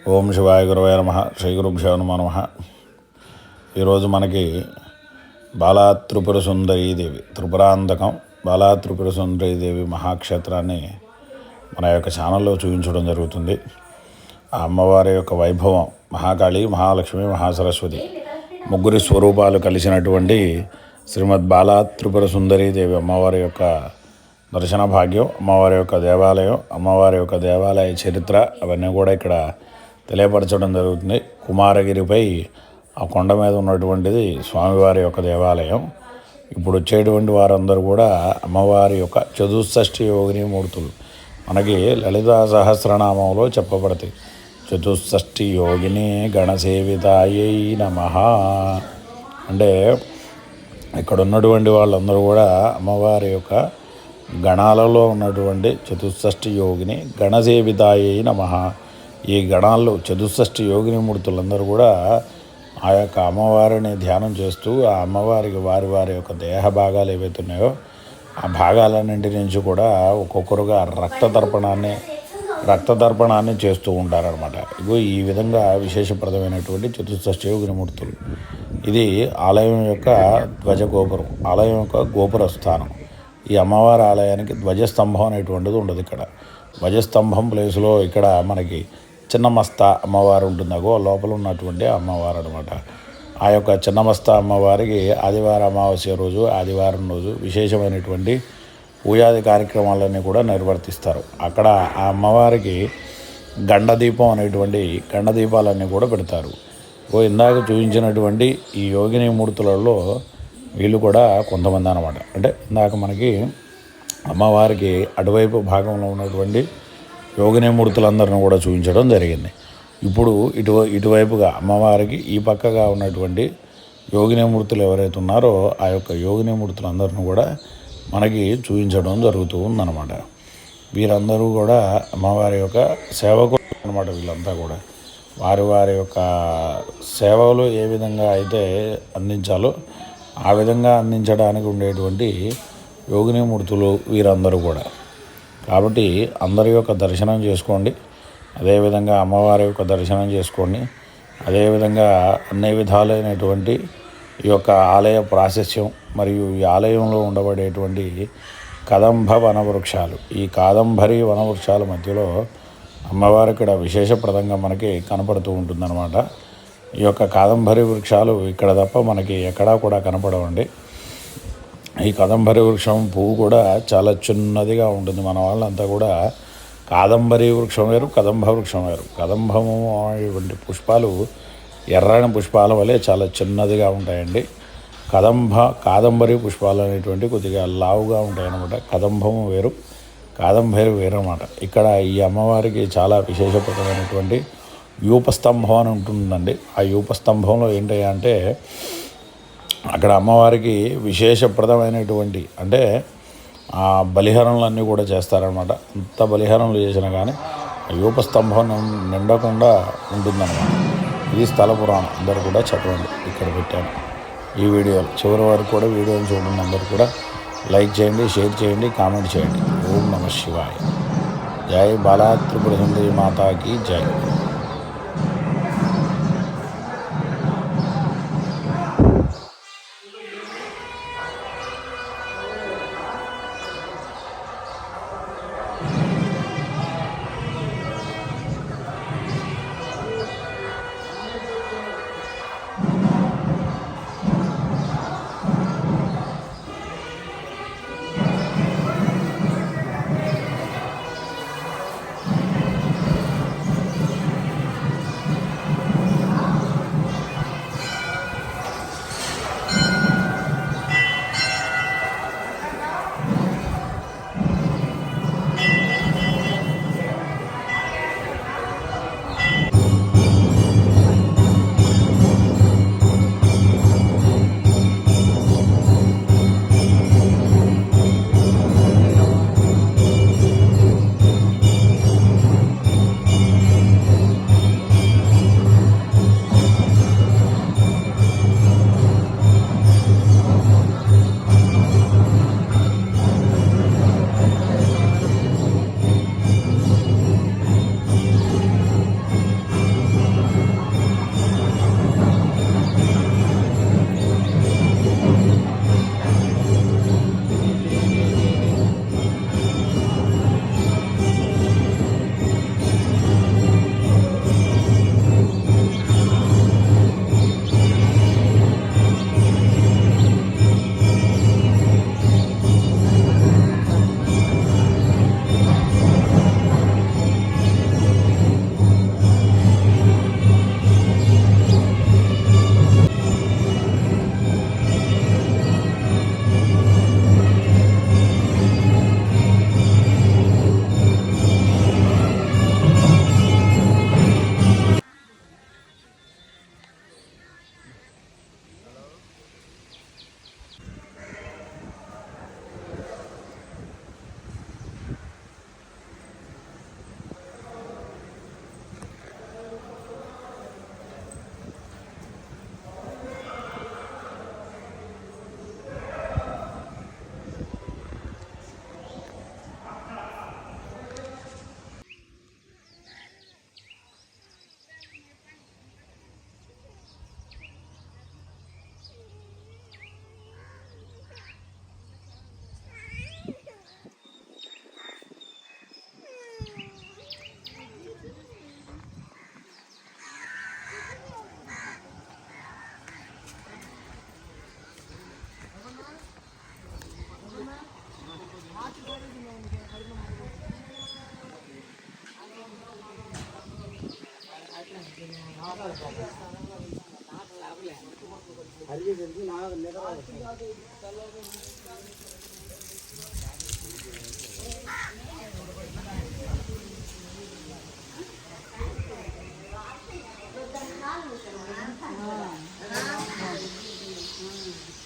ఓం శివాయ గురవే నమః. శ్రీ గురుభ్యో నమః. ఈరోజు మనకి బాలా త్రిపుర సుందరీదేవి, త్రిపురాంతకం బాలా త్రిపుర సుందరీదేవి మహాక్షేత్రాన్ని మన యొక్క ఛానల్లో చూపించడం జరుగుతుంది. ఆ అమ్మవారి యొక్క వైభవం, మహాకాళి, మహాలక్ష్మి, మహాసరస్వతి ముగ్గురి స్వరూపాలు కలిసినటువంటి శ్రీమద్ బాలా త్రిపుర సుందరీదేవి అమ్మవారి యొక్క దర్శన భాగ్యం, అమ్మవారి యొక్క దేవాలయం, అమ్మవారి యొక్క దేవాలయ చరిత్ర అవన్నీ కూడా ఇక్కడ తెలియపరచడం జరుగుతుంది. కుమారగిరిపై ఆ కొండ మీద ఉన్నటువంటిది స్వామివారి యొక్క దేవాలయం. ఇప్పుడు వచ్చేటువంటి వారందరూ కూడా అమ్మవారి యొక్క చతుషష్ఠి యోగిని మూర్తులు. మనకి లలితా సహస్రనామంలో చెప్పబడతాయి. చతుషష్ఠి యోగిని గణసేవితాయై నమః అంటే ఇక్కడ ఉన్నటువంటి వాళ్ళందరూ కూడా అమ్మవారి యొక్క గణాలలో ఉన్నటువంటి చతుషష్ఠి యోగిని గణసేవితాయై నమః. ఈ గణాల్లో చతుషష్ఠి యోగిని మూర్తులందరూ కూడా ఆ యొక్క అమ్మవారిని ధ్యానం చేస్తూ ఆ అమ్మవారికి వారి వారి యొక్క దేహ భాగాలు ఏవైతే ఉన్నాయో ఆ భాగాలన్నింటి నుంచి కూడా ఒక్కొక్కరుగా రక్తదర్పణాన్ని చేస్తూ ఉంటారనమాట. ఇగో ఈ విధంగా విశేషప్రదమైనటువంటి చతుషష్ఠి యోగిని మూర్తులు. ఇది ఆలయం యొక్క ధ్వజ గోపురం, ఆలయం యొక్క గోపుర స్థానం. ఈ అమ్మవారి ఆలయానికి ధ్వజస్తంభం అనేటువంటిది ఉండదు. ఇక్కడ ధ్వజస్తంభం ప్లేసులో ఇక్కడ మనకి చిన్నమస్తా అమ్మవారు ఉంటుందగో లోపల ఉన్నటువంటి అమ్మవారు అనమాట. ఆ యొక్క చిన్నమస్తా అమ్మవారికి ఆదివారం అమావాస్య రోజు, ఆదివారం రోజు విశేషమైనటువంటి పూజాది కార్యక్రమాలన్నీ కూడా నిర్వర్తిస్తారు. అక్కడ ఆ అమ్మవారికి గండదీపం అనేటువంటి గండదీపాలన్నీ కూడా పెడతారు. ఇందాక చూపించినటువంటి ఈ యోగిని మూర్తులలో వీళ్ళు కూడా కొంతమంది అన్నమాట. అంటే ఇందాక మనకి అమ్మవారికి అటువైపు భాగంలో ఉన్నటువంటి యోగిని మూర్తులందరిని కూడా చూపించడం జరిగింది. ఇప్పుడు ఇటువైపుగా అమ్మవారికి ఈ పక్కగా ఉన్నటువంటి యోగిని మూర్తులు ఎవరైతే ఉన్నారో ఆ యొక్క యోగిని మూర్తులందరిని కూడా మనకి చూపించడం జరుగుతూ ఉందన్నమాట. వీరందరూ కూడా అమ్మవారి యొక్క సేవకులు అన్నమాట. వీళ్ళంతా కూడా వారి వారి యొక్క సేవలు ఏ విధంగా అయితే అందించాలో ఆ విధంగా అందించడానికి ఉండేటువంటి యోగిని మూర్తులు వీరందరూ కూడా. కాబట్టి అందరి యొక్క దర్శనం చేసుకోండి, అదేవిధంగా అమ్మవారి యొక్క దర్శనం చేసుకోండి. అదేవిధంగా అన్ని విధాలైనటువంటి ఈ యొక్క ఆలయ ప్రాశస్యం మరియు ఈ ఆలయంలో ఉండబడేటువంటి కదంబ వనవృక్షాలు, ఈ కాదంబరి వనవృక్షాల మధ్యలో అమ్మవారి ఇక్కడ విశేషప్రదంగా మనకి కనపడుతూ ఉంటుందన్నమాట. ఈ యొక్క కాదంబరి వృక్షాలు ఇక్కడ తప్ప మనకి ఎక్కడా కూడా కనపడవండి. ఈ కాదంబరి వృక్షం పువ్వు కూడా చాలా చిన్నదిగా ఉంటుంది. మన వాళ్ళంతా కూడా కాదంబరి వృక్షం వేరు, కదంబ వృక్షం వేరు. కదంబము వంటి పుష్పాలు ఎర్రని పుష్పాల వలె చాలా చిన్నదిగా ఉంటాయండి. కాదంబరి పుష్పాలు అనేటువంటి కొద్దిగా లావుగా ఉంటాయన్నమాట. కదంబము వేరు, కాదంబరి వేరు అన్నమాట. ఇక్కడ ఈ అమ్మవారికి చాలా విశేషప్రదమైనటువంటి యూపస్తంభం అని ఉంటుందండి. ఆ యూపస్తంభంలో ఏంటంటే అంటే అక్కడ అమ్మవారికి విశేషప్రదమైనటువంటి అంటే ఆ బలిహరణలన్నీ కూడా చేస్తారనమాట. అంత బలిహరణలు చేసినా కానీ ఆ యూపస్తంభం నిండకుండా ఉంటుందన్నమాట. ఇది స్థల పురాణం. అందరూ కూడా చదవండి. ఇక్కడ పెట్టాను ఈ వీడియోలు. చివరి వరకు కూడా వీడియోని చూడండి. అందరూ కూడా లైక్ చేయండి, షేర్ చేయండి, కామెంట్ చేయండి. ఓం నమః శివాయ. జై బాలా త్రిపుర సుందరి మాతాకి జై.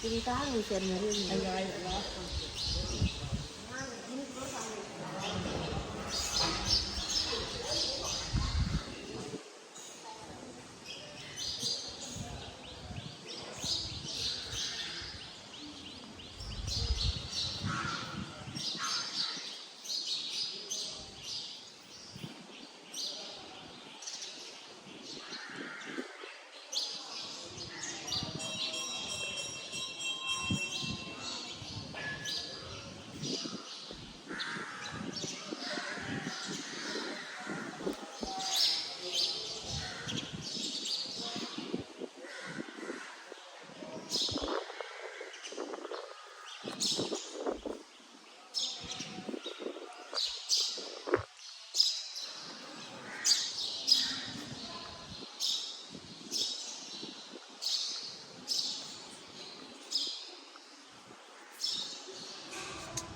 Kita tahu sih,